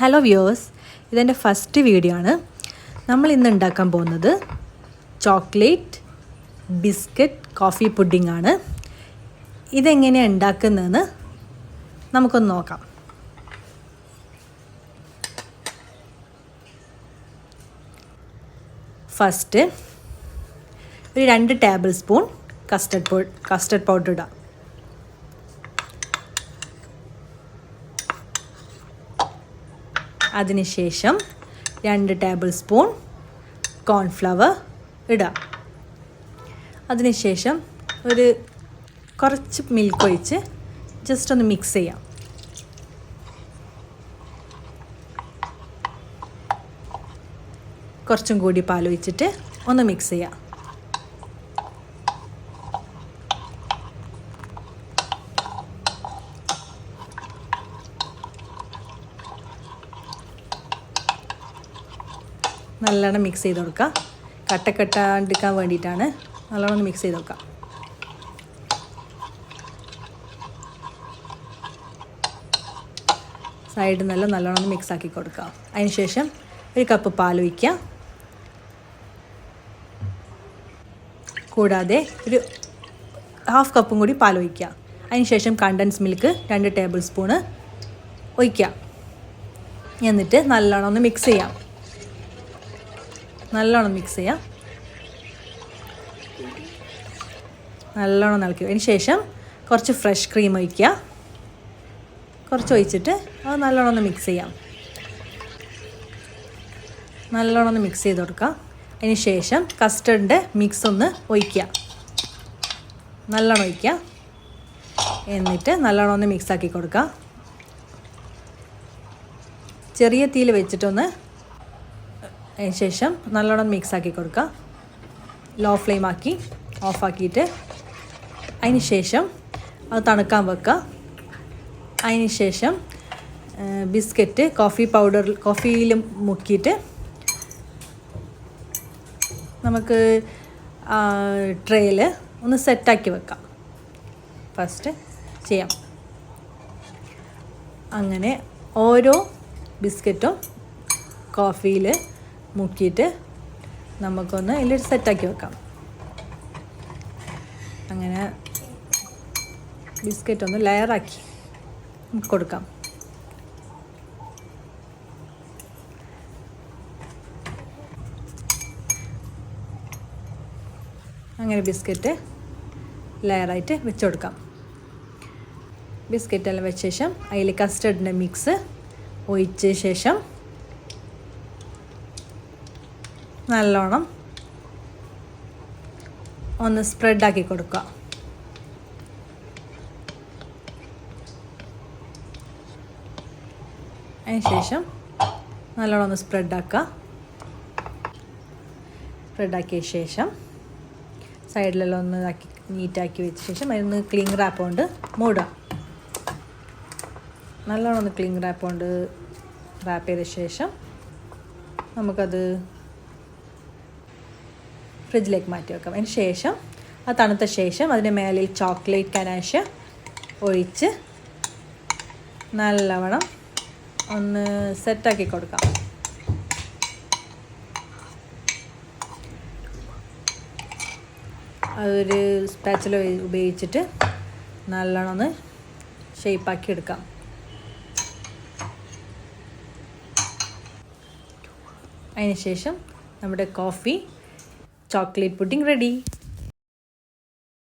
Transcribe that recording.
Hello viewers, ഇതെൻ്റെ first video ആണ്. നമ്മൾ ഇന്ന് ഉണ്ടാക്കാൻ പോകുന്നത് ചോക്ലേറ്റ് ബിസ്ക്കറ്റ് കോഫി പുഡിംഗ് ആണ്. ഇതെങ്ങനെയാണ് ഉണ്ടാക്കുന്നതെന്ന് നമുക്കൊന്ന് നോക്കാം. ഫസ്റ്റ് ഒരു 2 ടേബിൾ സ്പൂൺ കസ്റ്റർഡ് പൗഡർ ഇടാം. അതിനുശേഷം 2 ടേബിൾ സ്പൂൺ കോൺഫ്ലവർ ഇടാം. അതിനുശേഷം കുറച്ച് മിൽക്ക് ഒഴിച്ച് ജസ്റ്റ് ഒന്ന് മിക്സ് ചെയ്യാം. കുറച്ചും കൂടി പാലൊഴിച്ചിട്ട് ഒന്ന് മിക്സ് ചെയ്യാം. നല്ലോണം മിക്സ് ചെയ്ത് കൊടുക്കുക. കട്ടക്കെട്ടാണ്ടിരിക്കാൻ വേണ്ടിയിട്ടാണ്. നല്ലോണം മിക്സ് ചെയ്ത് കൊടുക്കുക. സൈഡിൽ നിന്നെല്ലാം നല്ലോണം മിക്സ് ആക്കി കൊടുക്കുക. അതിനുശേഷം 1 കപ്പ് പാൽ ഒഴിക്കുക. കൂടാതെ ഒരു 1/2 കപ്പും കൂടി പാൽ ഒഴിക്കുക. അതിനുശേഷം കണ്ടൻസ് മിൽക്ക് 2 ടേബിൾ സ്പൂണ് ഒഴിക്കുക. എന്നിട്ട് നല്ലോണം ഒന്ന് മിക്സ് ചെയ്യാം. നല്ലോണം മിക്സ് ചെയ്യാം. നല്ലോണം ഇളക്കി. അതിന് ശേഷം കുറച്ച് ഫ്രഷ് ക്രീം ഒഴിക്കുക. കുറച്ച് ഒഴിച്ചിട്ട് അത് നല്ലോണം ഒന്ന് മിക്സ് ചെയ്യാം. നല്ലോണം ഒന്ന് മിക്സ് ചെയ്ത് കൊടുക്കുക. അതിന് ശേഷം കസ്റ്റർഡിൻ്റെ മിക്സ് ഒന്ന് ഒഴിക്കുക. നല്ലോണം ഒഴിക്കുക. എന്നിട്ട് നല്ലോണം ഒന്ന് മിക്സ് ആക്കി കൊടുക്കുക. ചെറിയ തീയിൽ വെച്ചിട്ടൊന്ന് അതിന് ശേഷം നല്ലോണം മിക്സ് ആക്കി കൊടുക്കുക. ലോ ഫ്ലെയിം ആക്കി ഓഫാക്കിയിട്ട് അതിന് ശേഷം അത് തണുക്കാൻ വെക്കുക. അതിന് ശേഷം ബിസ്ക്കറ്റ് കോഫിയിൽ മുക്കിയിട്ട് നമുക്ക് ട്രേയിൽ ഒന്ന് സെറ്റാക്കി വെക്കാം. ഫസ്റ്റ് ചെയ്യാം. അങ്ങനെ ഓരോ ബിസ്ക്കറ്റും കോഫിയിൽ മുക്കിയിട്ട് നമുക്കൊന്ന് ഇതിൽ സെറ്റാക്കി വെക്കാം. അങ്ങനെ ബിസ്ക്കറ്റ് ഒന്ന് ലെയറാക്കി നമുക്ക് കൊടുക്കാം. അങ്ങനെ ബിസ്ക്കറ്റ് ലെയറായിട്ട് വെച്ച് കൊടുക്കാം. ബിസ്ക്കറ്റെല്ലാം വെച്ച ശേഷം അതിൽ കസ്റ്റർഡിൻ്റെ മിക്സ് ഒഴിച്ച ശേഷം നല്ലോണം ഒന്ന് സ്പ്രെഡാക്കി കൊടുക്കുക. അതിന് ശേഷം നല്ലോണം ഒന്ന് സ്പ്രെഡാക്കിയ ശേഷം സൈഡിലെല്ലാം ഒന്ന് നീറ്റാക്കി വെച്ച ശേഷം അതിന് ക്ലിംഗ് റാപ്പ് കൊണ്ട് മൂടുക. നല്ലോണം ഒന്ന് ക്ലിംഗ് റാപ്പ് കൊണ്ട് റാപ്പ് ചെയ്ത ശേഷം നമുക്കത് ഫ്രിഡ്ജിലേക്ക് മാറ്റി വെക്കാം. അതിന് ശേഷം അത് തണുത്ത ശേഷം അതിൻ്റെ മേലിൽ ചോക്ലേറ്റ് ഗനാഷ് ഒഴിച്ച് നല്ലവണ്ണം ഒന്ന് സെറ്റാക്കി കൊടുക്കാം. അതൊരു സ്പാച്ചുല ഉപയോഗിച്ചിട്ട് നല്ലോണം ഒന്ന് ഷേപ്പാക്കി എടുക്കാം. അതിന് ശേഷം നമ്മുടെ ചോക്ലേറ്റ് പുഡിംഗ് റെഡി.